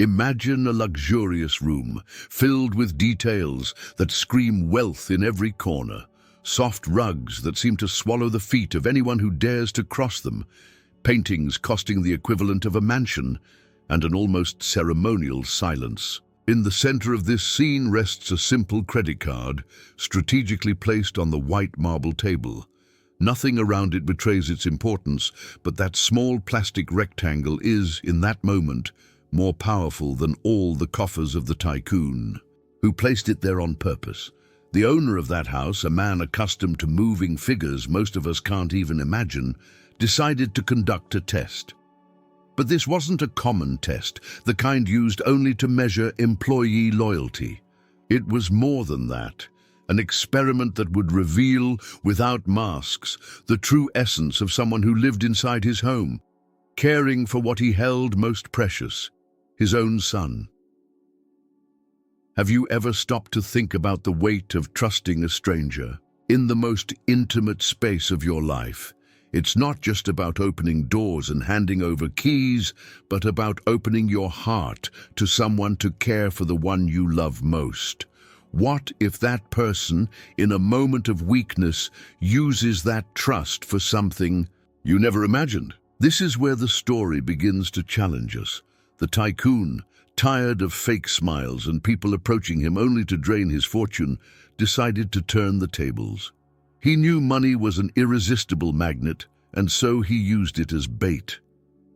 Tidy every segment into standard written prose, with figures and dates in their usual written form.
Imagine a luxurious room, filled with details that scream wealth in every corner, soft rugs that seem to swallow the feet of anyone who dares to cross them, paintings costing the equivalent of a mansion, and an almost ceremonial silence. In the center of this scene rests a simple credit card, strategically placed on the white marble table. Nothing around it betrays its importance, but that small plastic rectangle is, in that moment, more powerful than all the coffers of the Tycoon, who placed it there on purpose. The owner of that house, a man accustomed to moving figures most of us can't even imagine, decided to conduct a test. But this wasn't a common test, the kind used only to measure employee loyalty. It was more than that, an experiment that would reveal, without masks, the true essence of someone who lived inside his home, caring for what he held most precious, his own son. Have you ever stopped to think about the weight of trusting a stranger in the most intimate space of your life? It's not just about opening doors and handing over keys, but about opening your heart to someone to care for the one you love most. What if that person, in a moment of weakness, uses that trust for something you never imagined? This is where the story begins to challenge us. The Tycoon, tired of fake smiles and people approaching him only to drain his fortune, decided to turn the tables. He knew money was an irresistible magnet, and so he used it as bait.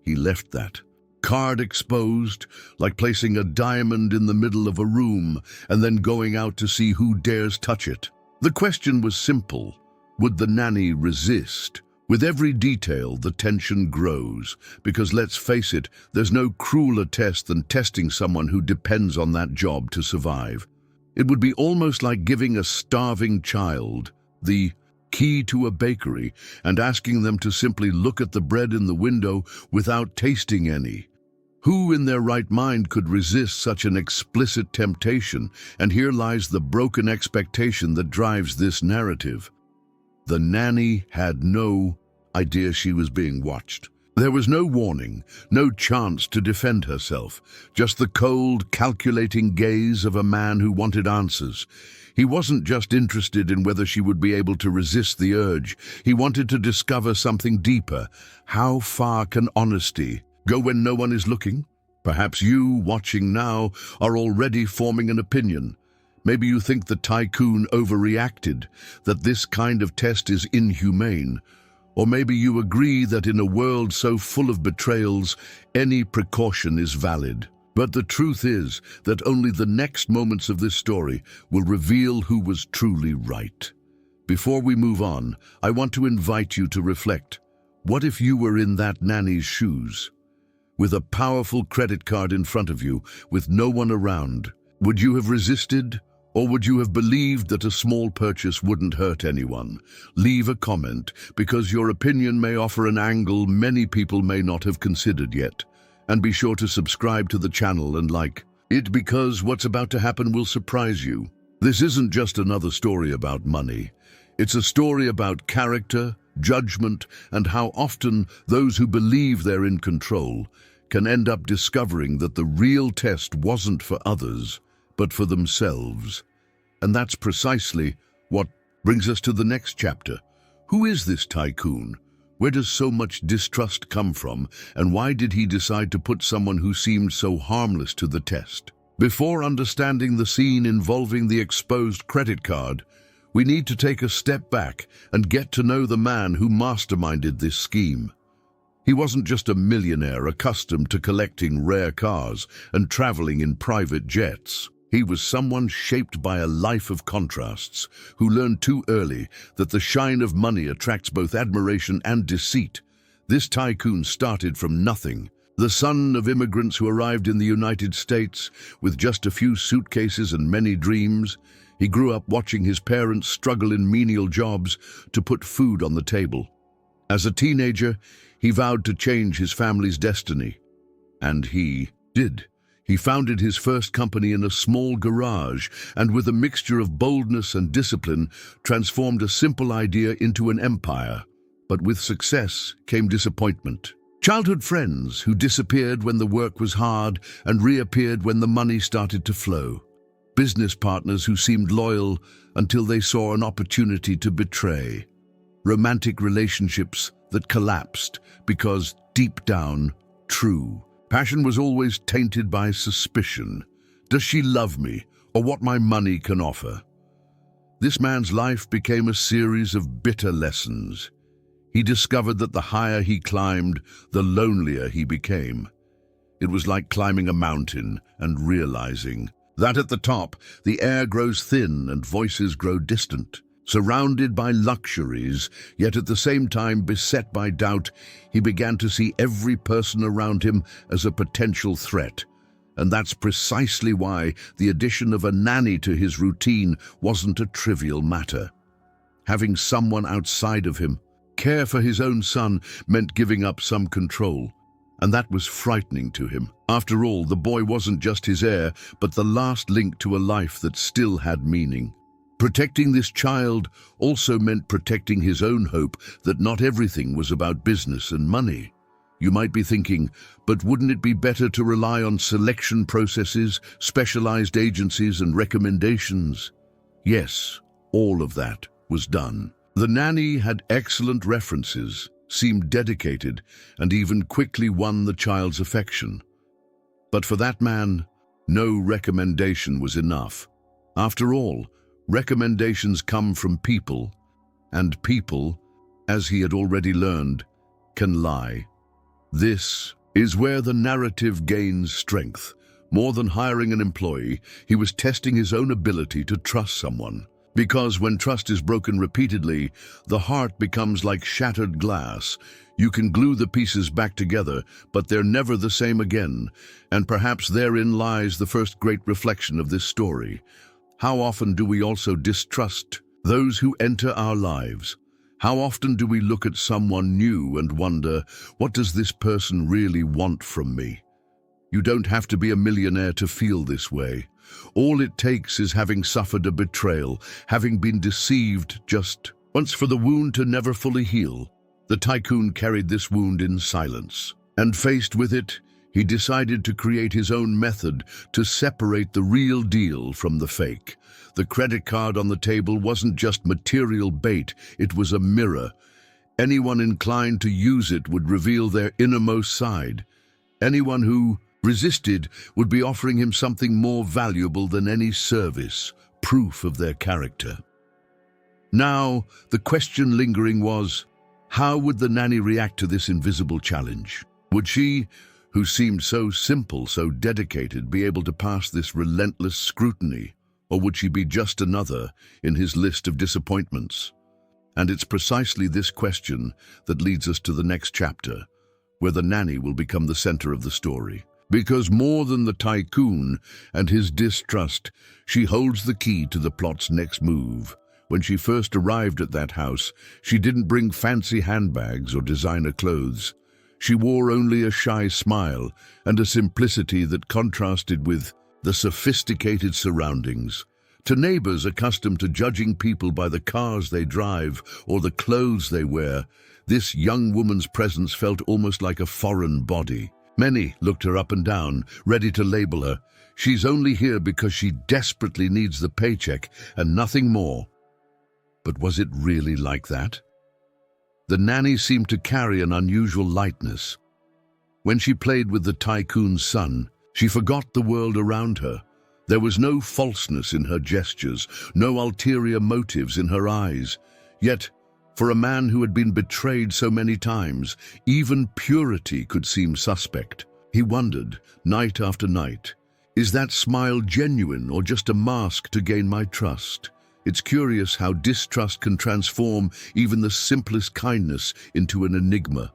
He left that card exposed, like placing a diamond in the middle of a room and then going out to see who dares touch it. The question was simple. Would the nanny resist? With every detail, the tension grows, because let's face it, there's no crueler test than testing someone who depends on that job to survive. It would be almost like giving a starving child the key to a bakery and asking them to simply look at the bread in the window without tasting any. Who in their right mind could resist such an explicit temptation? And here lies the broken expectation that drives this narrative. The nanny had no idea she was being watched. There was no warning, no chance to defend herself, just the cold, calculating gaze of a man who wanted answers. He wasn't just interested in whether she would be able to resist the urge. He wanted to discover something deeper. How far can honesty go when no one is looking? Perhaps you, watching now, are already forming an opinion. Maybe you think the Tycoon overreacted, that this kind of test is inhumane. Or maybe you agree that in a world so full of betrayals, any precaution is valid. But the truth is that only the next moments of this story will reveal who was truly right. Before we move on, I want to invite you to reflect. What if you were in that nanny's shoes? With a powerful credit card in front of you, with no one around, would you have resisted? Or would you have believed that a small purchase wouldn't hurt anyone? Leave a comment, because your opinion may offer an angle many people may not have considered yet. And be sure to subscribe to the channel and like it, because what's about to happen will surprise you. This isn't just another story about money. It's a story about character, judgment, and how often those who believe they're in control can end up discovering that the real test wasn't for others, but for themselves. And that's precisely what brings us to the next chapter. Who is this Tycoon? Where does so much distrust come from? And why did he decide to put someone who seemed so harmless to the test? Before understanding the scene involving the exposed credit card, we need to take a step back and get to know the man who masterminded this scheme. He wasn't just a millionaire accustomed to collecting rare cars and traveling in private jets. He was someone shaped by a life of contrasts, who learned too early that the shine of money attracts both admiration and deceit. This Tycoon started from nothing. The son of immigrants who arrived in the United States with just a few suitcases and many dreams, he grew up watching his parents struggle in menial jobs to put food on the table. As a teenager, he vowed to change his family's destiny. And he did. He founded his first company in a small garage and, with a mixture of boldness and discipline, transformed a simple idea into an empire. But with success came disappointment. Childhood friends who disappeared when the work was hard and reappeared when the money started to flow. Business partners who seemed loyal until they saw an opportunity to betray. Romantic relationships that collapsed because, deep down, true passion was always tainted by suspicion. Does she love me, or what my money can offer? This man's life became a series of bitter lessons. He discovered that the higher he climbed, the lonelier he became. It was like climbing a mountain and realizing that at the top, the air grows thin and voices grow distant. Surrounded by luxuries, yet at the same time beset by doubt, he began to see every person around him as a potential threat. And that's precisely why the addition of a nanny to his routine wasn't a trivial matter. Having someone outside of him care for his own son meant giving up some control, and that was frightening to him. After all, the boy wasn't just his heir, but the last link to a life that still had meaning. Protecting this child also meant protecting his own hope that not everything was about business and money. You might be thinking, but wouldn't it be better to rely on selection processes, specialized agencies, and recommendations? Yes, all of that was done. The nanny had excellent references, seemed dedicated, and even quickly won the child's affection. But for that man, no recommendation was enough. After all, recommendations come from people, and people, as he had already learned, can lie. This is where the narrative gains strength. More than hiring an employee, he was testing his own ability to trust someone. Because when trust is broken repeatedly, the heart becomes like shattered glass. You can glue the pieces back together, but they're never the same again. And perhaps therein lies the first great reflection of this story. How often do we also distrust those who enter our lives? How often do we look at someone new and wonder, what does this person really want from me? You don't have to be a millionaire to feel this way. All it takes is having suffered a betrayal, having been deceived just once for the wound to never fully heal. The tycoon carried this wound in silence, and faced with it, he decided to create his own method to separate the real deal from the fake. The credit card on the table wasn't just material bait, it was a mirror. Anyone inclined to use it would reveal their innermost side. Anyone who resisted would be offering him something more valuable than any service, proof of their character. Now, the question lingering was, how would the nanny react to this invisible challenge? Would she, who seemed so simple, so dedicated, be able to pass this relentless scrutiny? Or would she be just another in his list of disappointments? And it's precisely this question that leads us to the next chapter, where the nanny will become the center of the story. Because more than the tycoon and his distrust, she holds the key to the plot's next move. When she first arrived at that house, she didn't bring fancy handbags or designer clothes. She wore only a shy smile and a simplicity that contrasted with the sophisticated surroundings. To neighbors accustomed to judging people by the cars they drive or the clothes they wear, this young woman's presence felt almost like a foreign body. Many looked her up and down, ready to label her. She's only here because she desperately needs the paycheck and nothing more. But was it really like that? The nanny seemed to carry an unusual lightness. When she played with the tycoon's son, she forgot the world around her. There was no falseness in her gestures, no ulterior motives in her eyes. Yet, for a man who had been betrayed so many times, even purity could seem suspect. He wondered, night after night, is that smile genuine or just a mask to gain my trust? It's curious how distrust can transform even the simplest kindness into an enigma.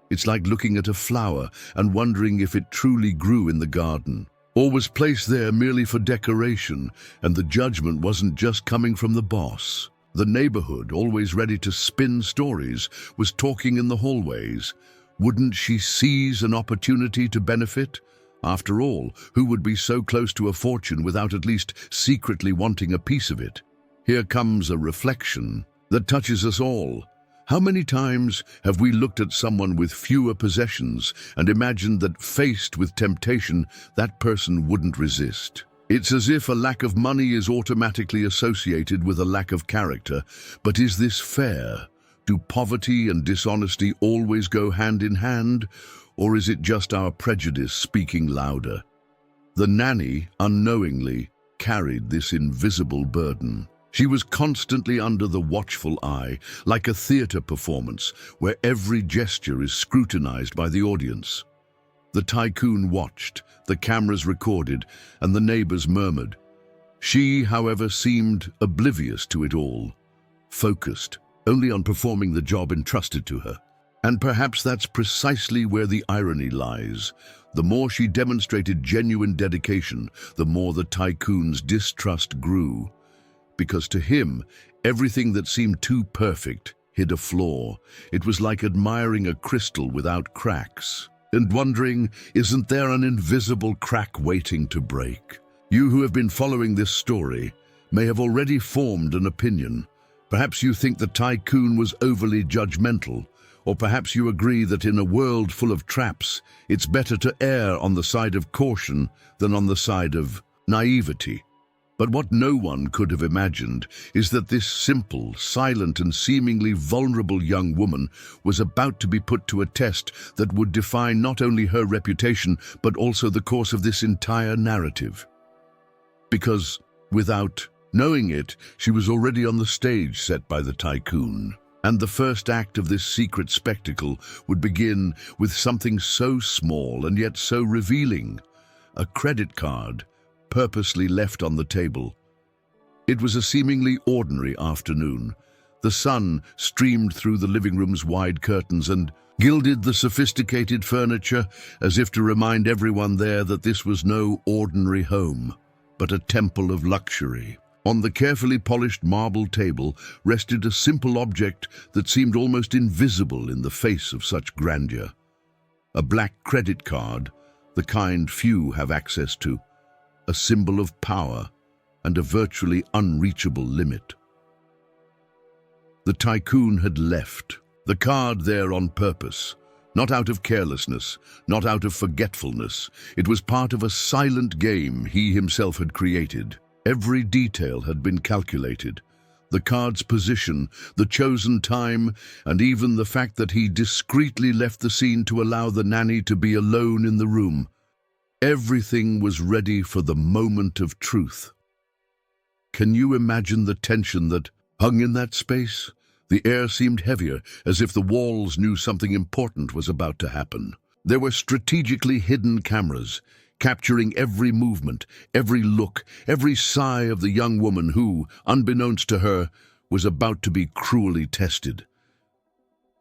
It's like looking at a flower and wondering if it truly grew in the garden, or was placed there merely for decoration, and the judgment wasn't just coming from the boss. The neighborhood, always ready to spin stories, was talking in the hallways. Wouldn't she seize an opportunity to benefit? After all, who would be so close to a fortune without at least secretly wanting a piece of it? Here comes a reflection that touches us all. How many times have we looked at someone with fewer possessions and imagined that faced with temptation, that person wouldn't resist? It's as if a lack of money is automatically associated with a lack of character. But is this fair? Do poverty and dishonesty always go hand in hand, or is it just our prejudice speaking louder? The nanny, unknowingly, carried this invisible burden. She was constantly under the watchful eye, like a theater performance where every gesture is scrutinized by the audience. The tycoon watched, the cameras recorded, and the neighbors murmured. She, however, seemed oblivious to it all, focused only on performing the job entrusted to her. And perhaps that's precisely where the irony lies. The more she demonstrated genuine dedication, the more the tycoon's distrust grew. Because to him, everything that seemed too perfect hid a flaw. It was like admiring a crystal without cracks, and wondering, isn't there an invisible crack waiting to break? You who have been following this story may have already formed an opinion. Perhaps you think the tycoon was overly judgmental, or perhaps you agree that in a world full of traps, it's better to err on the side of caution than on the side of naivety. But what no one could have imagined is that this simple, silent, and seemingly vulnerable young woman was about to be put to a test that would define not only her reputation, but also the course of this entire narrative. Because, without knowing it, she was already on the stage set by the tycoon. And the first act of this secret spectacle would begin with something so small and yet so revealing: a credit card purposely left on the table. It was a seemingly ordinary afternoon. The sun streamed through the living room's wide curtains and gilded the sophisticated furniture, as if to remind everyone there that this was no ordinary home, but a temple of luxury. On the carefully polished marble table rested a simple object that seemed almost invisible in the face of such grandeur. A black credit card, the kind few have access to, a symbol of power and a virtually unreachable limit. The tycoon had left the card there on purpose, not out of carelessness, not out of forgetfulness. It was part of a silent game he himself had created. Every detail had been calculated: the card's position, the chosen time, and even the fact that he discreetly left the scene to allow the nanny to be alone in the room. Everything was ready for the moment of truth. Can you imagine the tension that hung in that space? The air seemed heavier, as if the walls knew something important was about to happen. There were strategically hidden cameras, capturing every movement, every look, every sigh of the young woman who, unbeknownst to her, was about to be cruelly tested.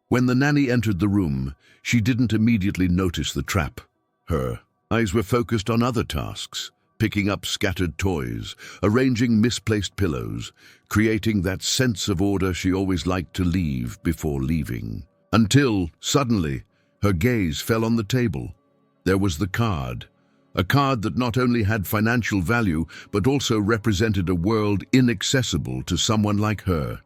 When the nanny entered the room, she didn't immediately notice the trap. Her eyes were focused on other tasks, picking up scattered toys, arranging misplaced pillows, creating that sense of order she always liked to leave before leaving. Until, suddenly, her gaze fell on the table. There was the card. A card that not only had financial value, but also represented a world inaccessible to someone like her.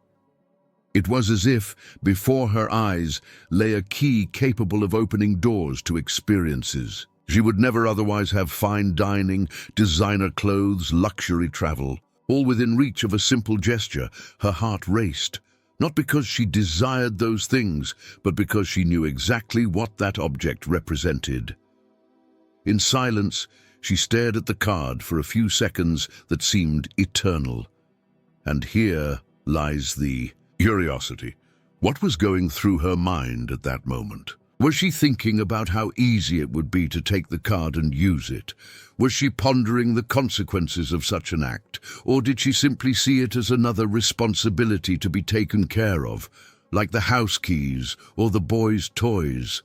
It was as if, before her eyes, lay a key capable of opening doors to experiences she would never otherwise have: fine dining, designer clothes, luxury travel, all within reach of a simple gesture. Her heart raced, not because she desired those things, but because she knew exactly what that object represented. In silence, she stared at the card for a few seconds that seemed eternal. And here lies the curiosity. What was going through her mind at that moment? Was she thinking about how easy it would be to take the card and use it? Was she pondering the consequences of such an act? Or did she simply see it as another responsibility to be taken care of, like the house keys or the boys' toys?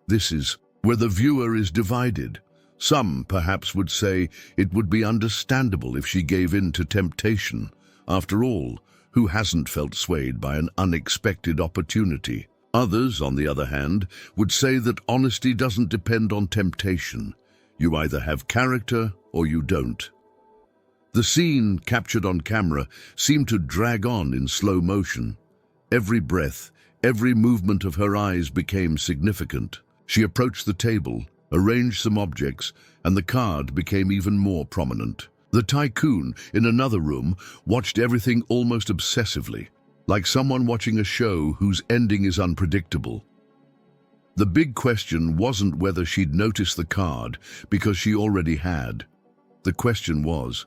This is where the viewer is divided. Some perhaps would say it would be understandable if she gave in to temptation. After all, who hasn't felt swayed by an unexpected opportunity? Others, on the other hand, would say that honesty doesn't depend on temptation. You either have character or you don't. The scene, captured on camera, seemed to drag on in slow motion. Every breath, Every movement of her eyes became significant. She approached the table, arranged some objects, and the card became even more prominent. The Tycoon, in another room, watched everything almost obsessively, like someone watching a show whose ending is unpredictable. The big question wasn't whether she'd noticed the card, because she already had. The question was,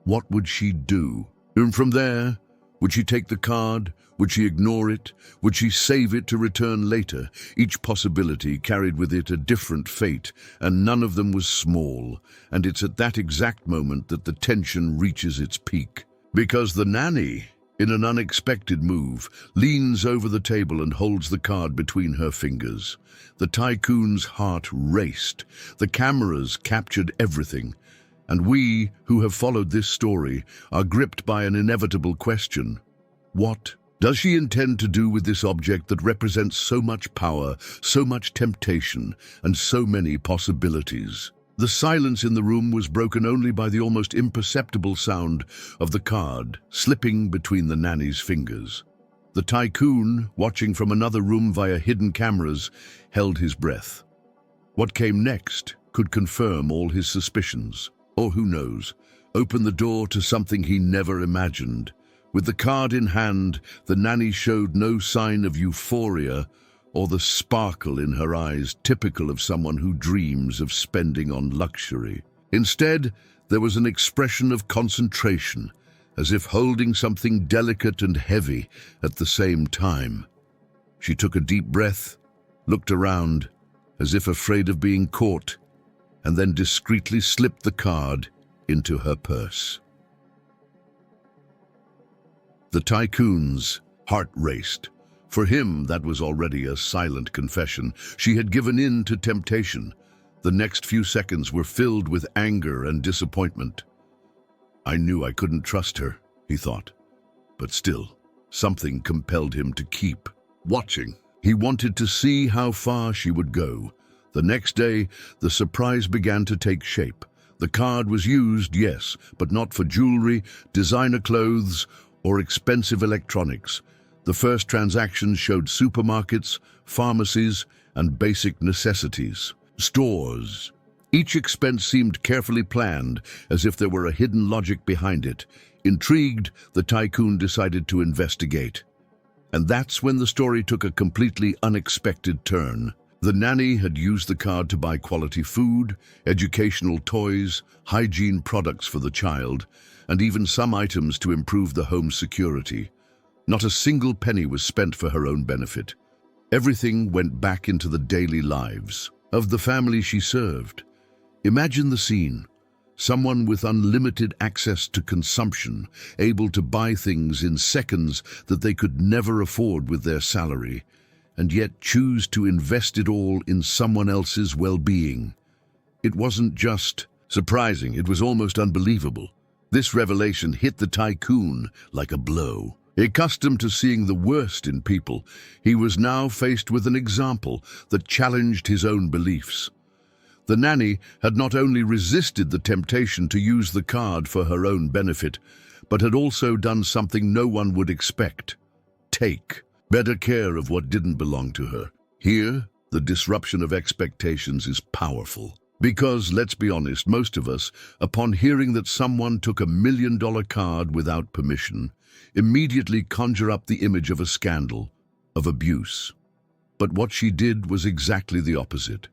what would she do? And from there, would she take the card? Would she ignore it? Would she save it to return later? Each possibility carried with it a different fate, and none of them was small. And it's at that exact moment that the tension reaches its peak. Because the nanny, in an unexpected move, leans over the table and holds the card between her fingers. The Tycoon's heart raced. The cameras captured everything. And we, who have followed this story, are gripped by an inevitable question. What does she intend to do with this object that represents so much power, so much temptation, and so many possibilities? The silence in the room was broken only by the almost imperceptible sound of the card slipping between the nanny's fingers. The Tycoon, watching from another room via hidden cameras, held his breath. What came next could confirm all his suspicions, or who knows, open the door to something he never imagined. With the card in hand, the nanny showed no sign of euphoria or the sparkle in her eyes typical of someone who dreams of spending on luxury. Instead, there was an expression of concentration, as if holding something delicate and heavy at the same time. She took a deep breath, looked around, as if afraid of being caught, and then discreetly slipped the card into her purse. The Tycoon's heart raced. For him, that was already a silent confession. She had given in to temptation. The next few seconds were filled with anger and disappointment. I knew I couldn't trust her, he thought. But still, something compelled him to keep watching. He wanted to see how far she would go. The next day, the surprise began to take shape. The card was used, yes, but not for jewelry, designer clothes, or expensive electronics. The first transactions showed supermarkets, pharmacies, and basic necessities. Stores. Each expense seemed carefully planned, as if there were a hidden logic behind it. Intrigued, the Tycoon decided to investigate. And that's when the story took a completely unexpected turn. The nanny had used the card to buy quality food, educational toys, hygiene products for the child, and even some items to improve the home's security. Not a single penny was spent for her own benefit. Everything went back into the daily lives of the family she served. Imagine the scene. Someone with unlimited access to consumption, able to buy things in seconds that they could never afford with their salary, and yet choose to invest it all in someone else's well-being. It wasn't just surprising, it was almost unbelievable. This revelation hit the Tycoon like a blow. Accustomed to seeing the worst in people, he was now faced with an example that challenged his own beliefs. The nanny had not only resisted the temptation to use the card for her own benefit, but had also done something no one would expect: take better care of what didn't belong to her. Here, the disruption of expectations is powerful. Because, let's be honest, most of us, upon hearing that someone took $1 million card without permission, immediately conjure up the image of a scandal, of abuse. But what she did was exactly the opposite.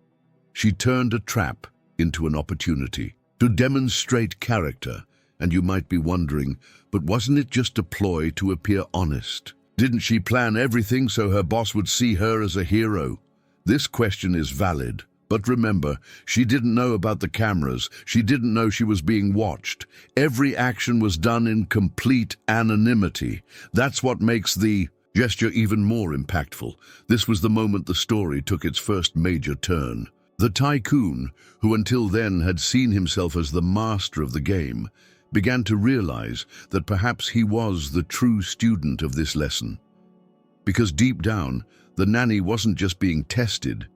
She turned a trap into an opportunity to demonstrate character. And you might be wondering, but wasn't it just a ploy to appear honest? Didn't she plan everything so her boss would see her as a hero? This question is valid. But remember, she didn't know about the cameras. She didn't know she was being watched. Every action was done in complete anonymity. That's what makes the gesture even more impactful. This was the moment the story took its first major turn. The Tycoon, who until then had seen himself as the master of the game, began to realize that perhaps he was the true student of this lesson. Because deep down, the nanny wasn't just being tested,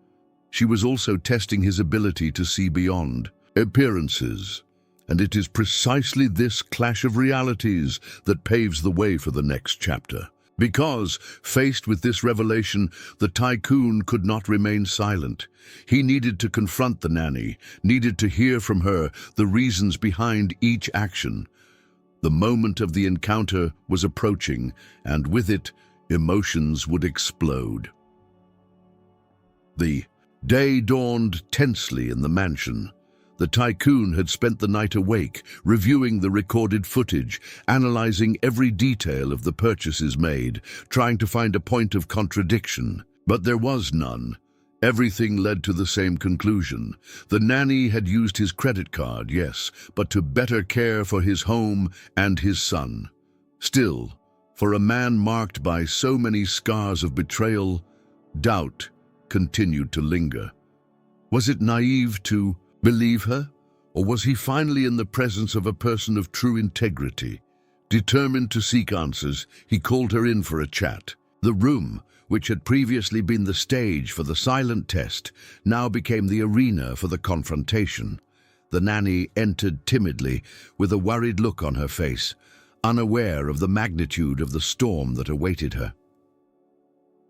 she was also testing his ability to see beyond appearances. And it is precisely this clash of realities that paves the way for the next chapter. Because, faced with this revelation, the Tycoon could not remain silent. He needed to confront the nanny, needed to hear from her the reasons behind each action. The moment of the encounter was approaching, and with it, emotions would explode. The day dawned tensely in the mansion. The Tycoon had spent the night awake, reviewing the recorded footage, analyzing every detail of the purchases made, trying to find a point of contradiction. But there was none. Everything led to the same conclusion. The nanny had used his credit card, yes, but to better care for his home and his son. Still, for a man marked by so many scars of betrayal, doubt continued to linger. Was it naive to believe her? Or was he finally in the presence of a person of true integrity? Determined to seek answers, he called her in for a chat. The room, which had previously been the stage for the silent test, now became the arena for the confrontation. The nanny entered timidly, with a worried look on her face, unaware of the magnitude of the storm that awaited her.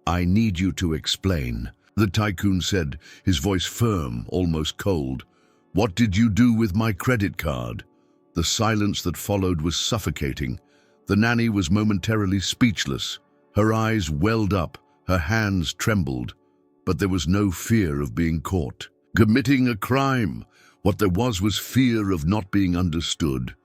"I need you to explain," the Tycoon said, his voice firm, almost cold. "What did you do with my credit card?" The silence that followed was suffocating. The nanny was momentarily speechless. Her eyes welled up, her hands trembled, but there was no fear of being caught. Committing a crime. What there was fear of not being understood.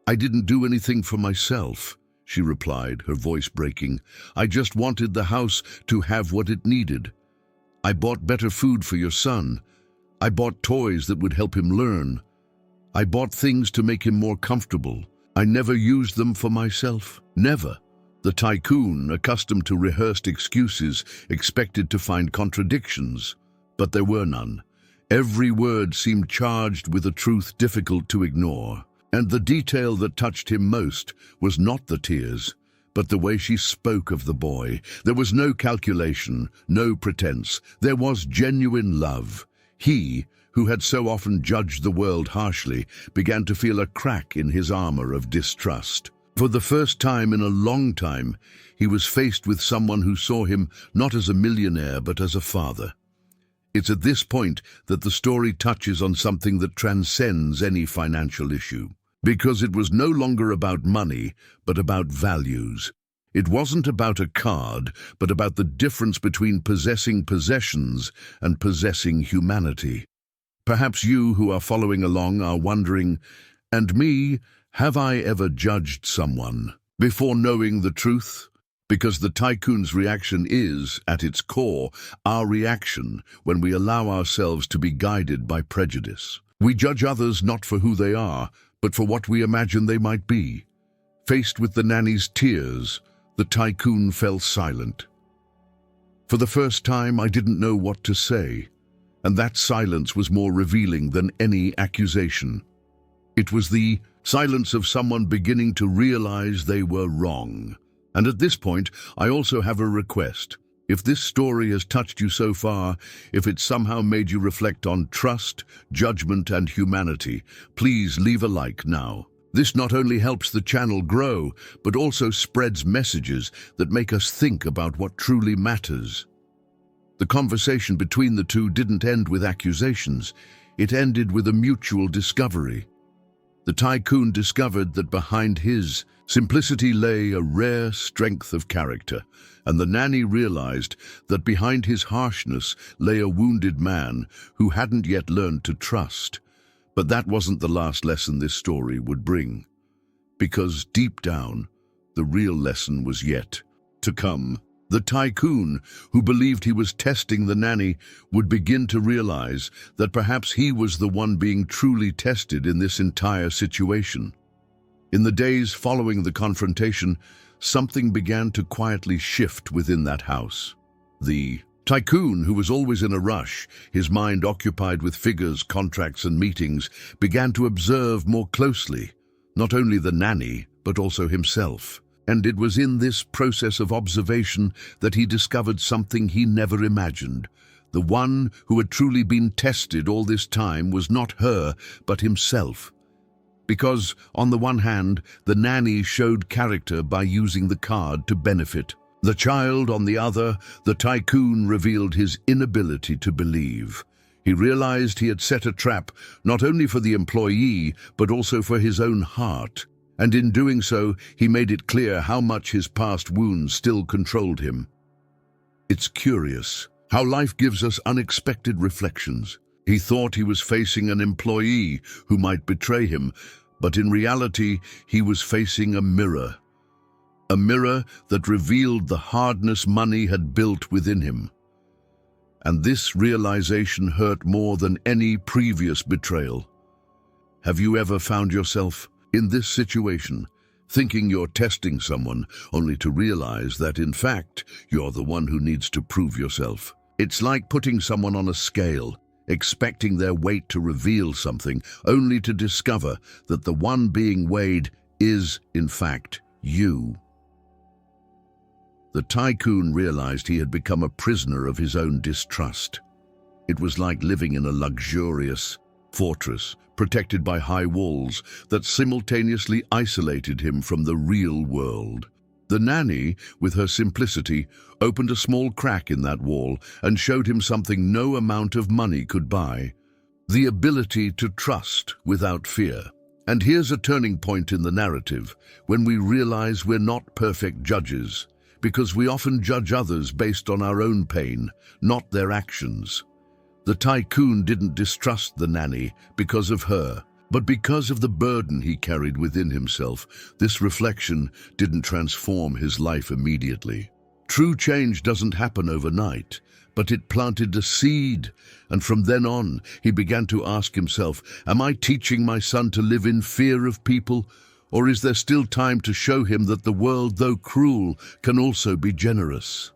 I didn't do anything for myself," she replied, her voice breaking. "I just wanted the house to have what it needed. I bought better food for your son. I bought toys that would help him learn. I bought things to make him more comfortable. I never used them for myself. Never." The Tycoon, accustomed to rehearsed excuses, expected to find contradictions, but there were none. Every word seemed charged with a truth difficult to ignore. And the detail that touched him most was not the tears, but the way she spoke of the boy. There was no calculation, no pretense. There was genuine love. He, who had so often judged the world harshly, began to feel a crack in his armor of distrust. For the first time in a long time, he was faced with someone who saw him not as a millionaire but as a father. It's at this point that the story touches on something that transcends any financial issue. Because it was no longer about money, but about values. It wasn't about a card, but about the difference between possessing possessions and possessing humanity. Perhaps you who are following along are wondering, and me, have I ever judged someone before knowing the truth? Because the Tycoon's reaction is, at its core, our reaction when we allow ourselves to be guided by prejudice. We judge others not for who they are, but for what we imagine they might be. Faced with the nanny's tears, the Tycoon fell silent. For the first time, I didn't know what to say, and that silence was more revealing than any accusation. It was the silence of someone beginning to realize they were wrong. And at this point, I also have a request. If this story has touched you so far, if it somehow made you reflect on trust, judgment, and humanity, please leave a like now. This not only helps the channel grow, but also spreads messages that make us think about what truly matters. The conversation between the two didn't end with accusations. It ended with a mutual discovery. The Tycoon discovered that behind his simplicity lay a rare strength of character, and the nanny realized that behind his harshness lay a wounded man who hadn't yet learned to trust. But that wasn't the last lesson this story would bring, because deep down, the real lesson was yet to come. The Tycoon, who believed he was testing the nanny, would begin to realize that perhaps he was the one being truly tested in this entire situation. In the days following the confrontation, something began to quietly shift within that house. The Tycoon, who was always in a rush, his mind occupied with figures, contracts, and meetings, began to observe more closely, not only the nanny, but also himself. And it was in this process of observation that he discovered something he never imagined. The one who had truly been tested all this time was not her, but himself. Because, on the one hand, the nanny showed character by using the card to benefit. The child, on the other, the tycoon, revealed his inability to believe. He realized he had set a trap not only for the employee, but also for his own heart. And in doing so, he made it clear how much his past wounds still controlled him. It's curious how life gives us unexpected reflections. He thought he was facing an employee who might betray him, but in reality, he was facing a mirror. A mirror that revealed the hardness money had built within him. And this realization hurt more than any previous betrayal. Have you ever found yourself in this situation, thinking you're testing someone, only to realize that, in fact, you're the one who needs to prove yourself? It's like putting someone on a scale, expecting their weight to reveal something, only to discover that the one being weighed is, in fact, you. The tycoon realized he had become a prisoner of his own distrust. It was like living in a luxurious fortress, protected by high walls that simultaneously isolated him from the real world. The nanny, with her simplicity, opened a small crack in that wall and showed him something no amount of money could buy: the ability to trust without fear. And here's a turning point in the narrative, when we realize we're not perfect judges, because we often judge others based on our own pain, not their actions. The tycoon didn't distrust the nanny because of her, but because of the burden he carried within himself. This reflection didn't transform his life immediately. True change doesn't happen overnight, but it planted a seed, and from then on, he began to ask himself, am I teaching my son to live in fear of people, or is there still time to show him that the world, though cruel, can also be generous?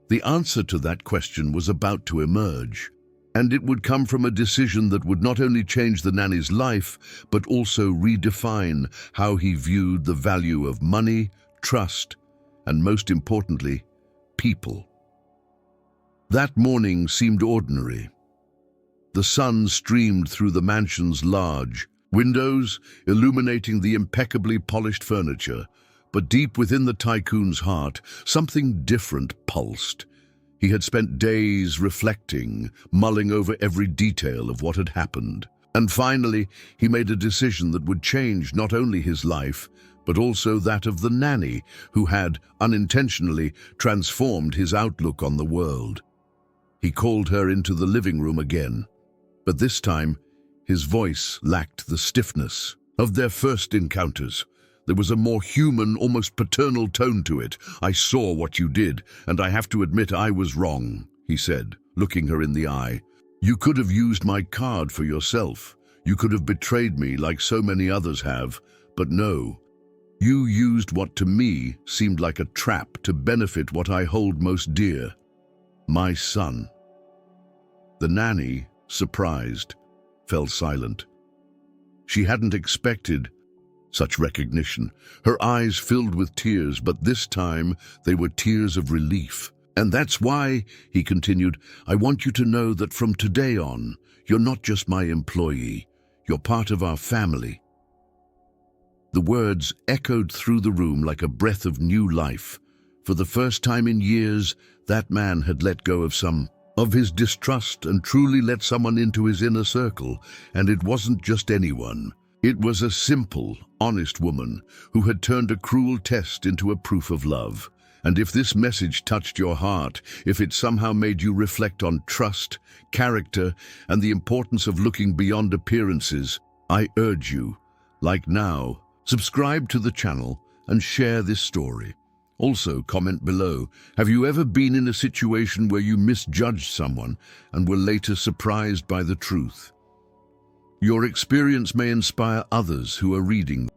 The answer to that question was about to emerge, and it would come from a decision that would not only change the nanny's life, but also redefine how he viewed the value of money, trust, and most importantly, people. That morning seemed ordinary. The sun streamed through the mansion's large windows, illuminating the impeccably polished furniture, but deep within the tycoon's heart, something different pulsed. He had spent days reflecting, mulling over every detail of what had happened. And finally, he made a decision that would change not only his life, but also that of the nanny, who had, unintentionally, transformed his outlook on the world. He called her into the living room again, but this time, his voice lacked the stiffness of their first encounters. There was a more human, almost paternal tone to it. I saw what you did, and I have to admit I was wrong, he said, looking her in the eye. You could have used my card for yourself. You could have betrayed me like so many others have, but no. You used what to me seemed like a trap to benefit what I hold most dear, my son. The nanny, surprised, fell silent. She hadn't expected such recognition. Her eyes filled with tears, but this time they were tears of relief. And that's why, he continued, I want you to know that from today on, you're not just my employee, you're part of our family. The words echoed through the room like a breath of new life. For the first time in years, that man had let go of some of his distrust and truly let someone into his inner circle. And it wasn't just anyone. It was a simple, honest woman who had turned a cruel test into a proof of love. And if this message touched your heart, if it somehow made you reflect on trust, character, and the importance of looking beyond appearances, I urge you, like now, subscribe to the channel and share this story. Also, comment below, have you ever been in a situation where you misjudged someone and were later surprised by the truth? Your experience may inspire others who are reading.